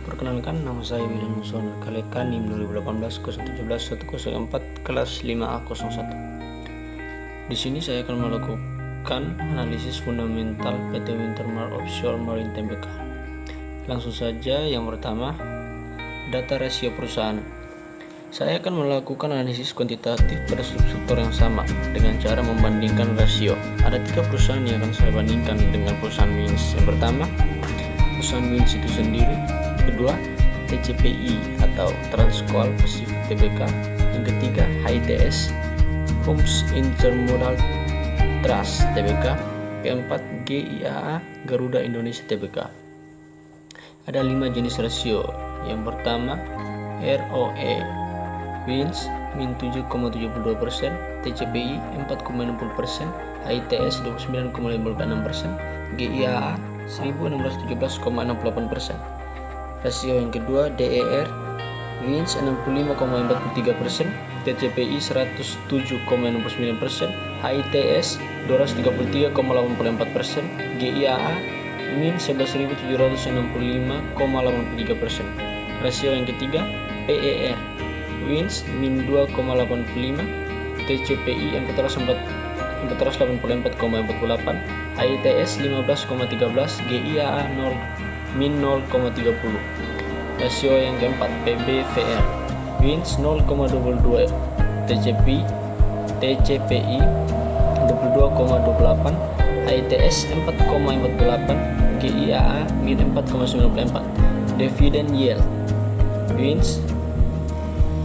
Perkenalkan, nama saya William Musono Kalekan NIM 2018-017-104 kelas 5A01. Di sini saya akan melakukan analisis fundamental PT Wintermar Offshore Marine Tbk. Langsung saja, yang pertama, data rasio perusahaan. Saya akan melakukan analisis kuantitatif pada subsektor yang sama dengan cara membandingkan rasio. Ada 3 perusahaan yang akan saya bandingkan dengan perusahaan WINS. Yang pertama, perusahaan WINS itu sendiri. Kedua, TCPI atau Transcoal Pacific Tbk. Yang ketiga, HITS Homes Intermodal Trust Tbk. Keempat, GIAA Garuda Indonesia Tbk. Ada 5 jenis rasio. Yang pertama, ROE WINS min 7,72%, TCPI 4,60%, HITS 29,56%, GIAA 1617,68%. Rasio yang kedua, DER WINS 65,43%, TCPI 107,69%, HITS 233,84%, GIAA min 11.765,83%. Rasio yang ketiga, PER WINS min 2,85%, TCPI 484,48%, HITS 15,13%, GIAA min 0,30. Rasio yang keempat, PBVR WINS 0,22, TCPI 22,28, HITS 4,48, GIAA min 4,94. Dividend yield WINS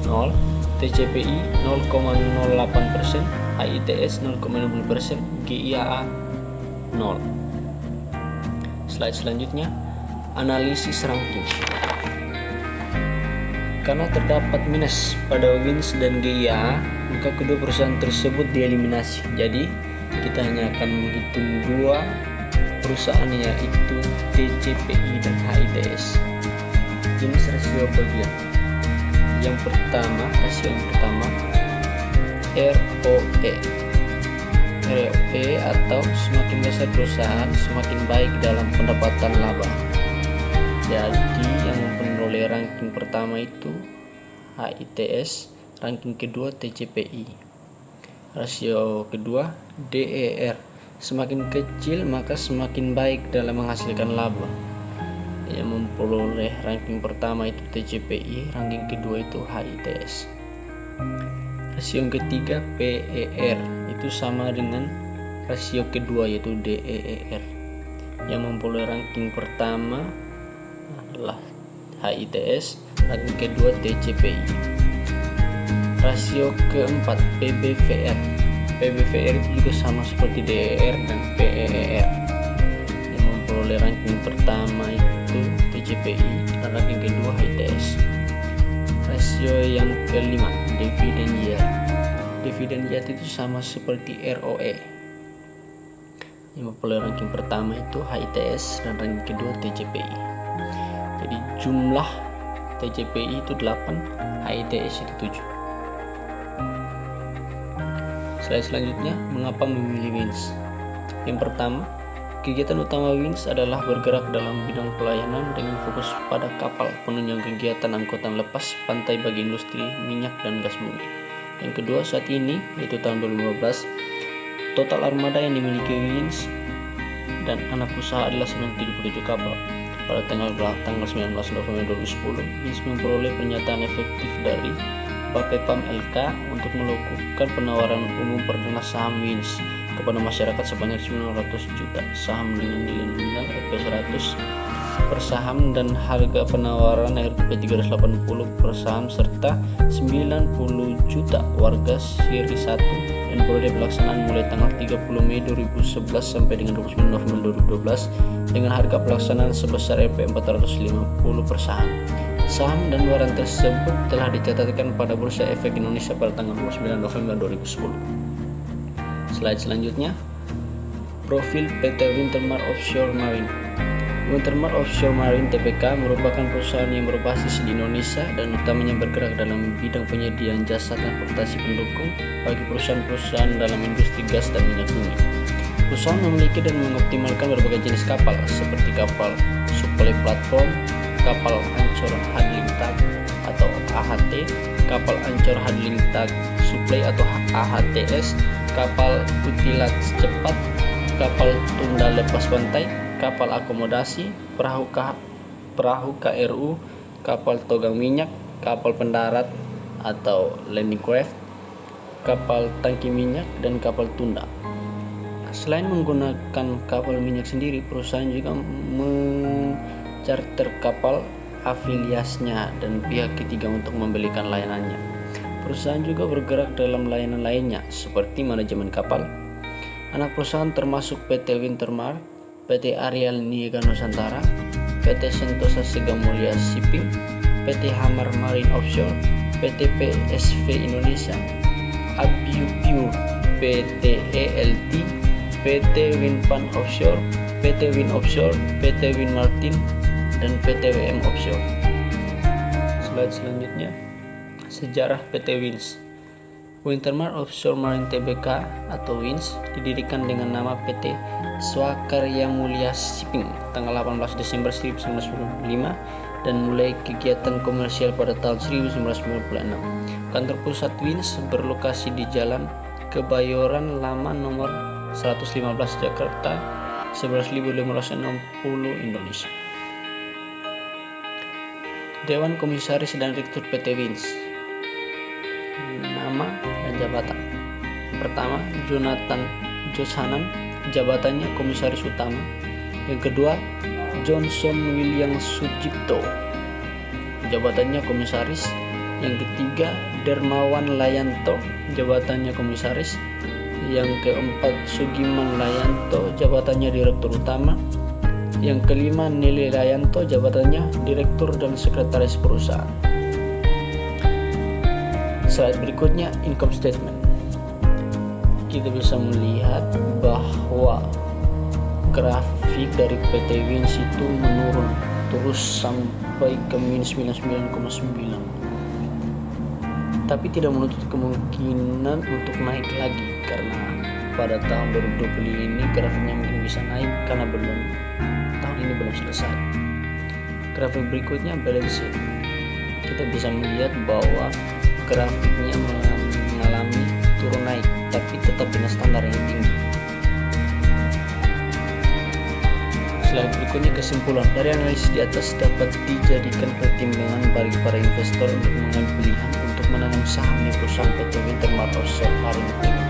0, TCPI 0,08%, HITS 0,60%, GIAA 0. Slide selanjutnya, analisis ranking. Karena terdapat minus pada WINS dan GIAA, maka kedua perusahaan tersebut dieliminasi. Jadi kita hanya akan menghitung 2 perusahaan, yaitu TCPI dan HITS. Jenis rasio bagian. Yang pertama, rasio yang pertama, ROE. ROE atau semakin besar perusahaan, semakin baik dalam pendapatan laba. Jadi yang memperoleh ranking pertama itu HITS, ranking kedua TCPI. Rasio kedua, DER. Semakin kecil maka semakin baik dalam menghasilkan laba. Yang memperoleh ranking pertama itu TCPI, ranking kedua itu HITS. Rasio yang ketiga, PER, itu sama dengan rasio kedua yaitu DER. Yang memperoleh ranking pertama adalah HITS, ranking kedua TCPI. Rasio keempat, PBVR. PBVR itu juga sama seperti DER dan PER. Yang memperoleh ranking pertama itu TCPI dan ranking kedua HITS. Rasio yang kelima, dividend yield. Dividend yield itu sama seperti ROE. Yang memperoleh ranking pertama itu HITS dan ranking kedua TCPI. Jadi jumlah TCPI itu 8, HITS itu 7. Slide selanjutnya, mengapa memilih WINS? Yang pertama, kegiatan utama WINS adalah bergerak dalam bidang pelayanan dengan fokus pada kapal penunjang kegiatan angkutan lepas pantai bagi industri minyak dan gas bumi. Yang kedua, saat ini yaitu tahun 2015, total armada yang dimiliki WINS dan anak usaha adalah 97 kapal. Pada tanggal 19 November 2010, WINS memperoleh pernyataan efektif dari Bapepam LK untuk melakukan penawaran umum perdana saham WINS kepada masyarakat sebanyak 900 juta saham dengan nilai nominal Rp100 per saham dan harga penawaran Rp380 per saham, serta 90 juta warga seri 1 dan periode pelaksanaan mulai tanggal 30 Mei 2011 sampai dengan 29 November 2012 dengan harga pelaksanaan sebesar Rp450 per saham. Saham dan waran tersebut telah dicatatkan pada Bursa Efek Indonesia pada tanggal 29 November 2010. Slide selanjutnya, profil PT Wintermar Offshore Marine. Wintermar Offshore Marine Tbk merupakan perusahaan yang berbasis di Indonesia dan utamanya bergerak dalam bidang penyediaan jasa transportasi pendukung bagi perusahaan-perusahaan dalam industri gas dan minyak bumi. Perusahaan memiliki dan mengoptimalkan berbagai jenis kapal seperti kapal supply platform, kapal ancur handling tug atau AHT, kapal ancur handling tug supply atau AHTS, kapal utilat cepat, kapal tunda lepas pantai, kapal akomodasi, perahu KRU, kapal togang minyak, kapal pendarat atau landing craft, kapal tangki minyak, dan kapal tunda. Selain menggunakan kapal minyak sendiri, perusahaan juga mencarter kapal afiliasnya dan pihak ketiga untuk membelikan layanannya. Perusahaan juga bergerak dalam layanan lainnya seperti manajemen kapal. Anak perusahaan termasuk PT Wintermar, PT Ariel Niaga Nusantara, PT Sentosa Segamulya Shipping, PT Hamar Marine Offshore, PT PSV Indonesia, Abiu PT ELT, PT Winpan Offshore, PT Win Offshore, PT Win Martin, dan PT WM Offshore. Slide selanjutnya, sejarah PT Wins. Wintermar Offshore Marine Tbk atau Wins didirikan dengan nama PT Swakarya Mulya Shipping tanggal 18 Desember 1995 dan mulai kegiatan komersial pada tahun 1996. Kantor pusat Wins berlokasi di Jalan Kebayoran Lama nomor 115 Jakarta 11.560 Indonesia. Dewan Komisaris dan Direktur PT Wins. Nama dan jabatan. Pertama, Jonathan Johanan, jabatannya Komisaris Utama. Yang kedua, Johnson William Sujipto, jabatannya Komisaris. Yang ketiga, Dermawan Layanto, jabatannya Komisaris. Yang keempat, Sugiman Layanto, jabatannya Direktur Utama. Yang kelima, Nili Layanto, jabatannya Direktur dan Sekretaris Perusahaan. Slide berikutnya, income statement. Kita bisa melihat bahwa grafik dari PT Wins itu menurun terus sampai ke minus 99,9, tapi tidak menutup kemungkinan untuk naik lagi karena pada tahun 2020 ini grafiknya mungkin bisa naik karena tahun ini belum selesai. Grafik berikutnya balance sheet. Kita bisa melihat bahwa grafiknya mengalami turun naik tapi tetap dengan standar yang tinggi. Slide berikutnya, kesimpulan dari analisis di atas dapat dijadikan pertimbangan bagi para investor untuk mengambil pilihan untuk menanam saham di perusahaan PT Wintermar Offshore Marine Tbk.